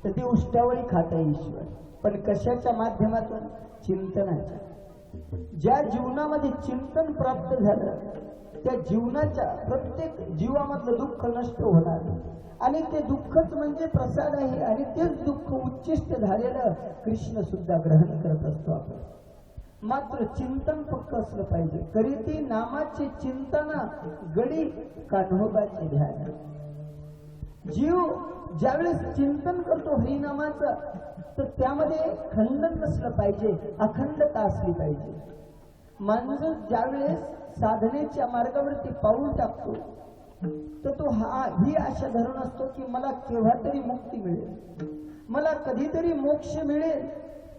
तर ती उष्टावळी खाता ईश्वर, पण कशाच्या माध्यमातून? चिंतनाच्या. ज्या जीवनामध्ये चिंतन प्राप्त झालं त्या जीवनाच्या प्रत्येक जीवामधलं दुःख नष्ट होणार आणि ते दुःखच म्हणजे प्रसाद आहे आणि तेच दुःख उच्चिष्ट झालेलं कृष्ण सुद्धा ग्रहण करत असतो आपण. मात्र चिंतन पक्क असलं पाहिजे. करीती नामाचे चिंतन गडी कान्होबाचे ध्यान. जीव ज्यावेळेस चिंतन करतो हरिनामाचं तर त्यामध्ये खंडन नसलं पाहिजे, अखंडता असली पाहिजे. माणूस ज्यावेळेस साधनेच्या मार्गावरती पाऊल टाकतो तर तो ही आशा धरून असतो की मला केव्हा तरी मुक्ती मिळेल, मला कधीतरी मोक्ष मिळेल.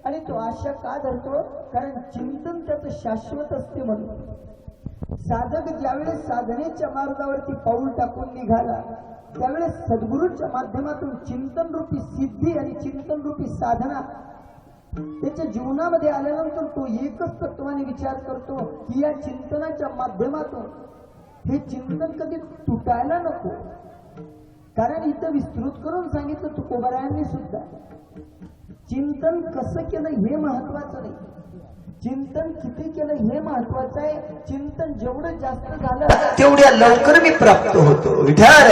आणि तो आशा का धरतो? कारण चिंतन त्याचं शाश्वत असते म्हणून. साधक ज्यावेळेस साधनेच्या मार्गावरती पाऊल टाकून निघाला त्यावेळेस सद्गुरूच्या माध्यमातून चिंतन रूपी सिद्धी आणि चिंतन रूपी साधना त्याच्या जीवनामध्ये आल्यानंतर तो एकच तत्वाने विचार करतो की या चिंतनाच्या माध्यमातून हे चिंतन कधी तुटायला नको. कारण इथं विस्तृत करून सांगितलं तुकोबारायांनी सुद्धा, चिंतन कसं केलं हे महत्वाचं नाही, चिंतन किती केलं हे महत्वाचं आहे. चिंतन जेवढं जास्त झालं तेवढ्या लवकर मी प्राप्त होतो. विठार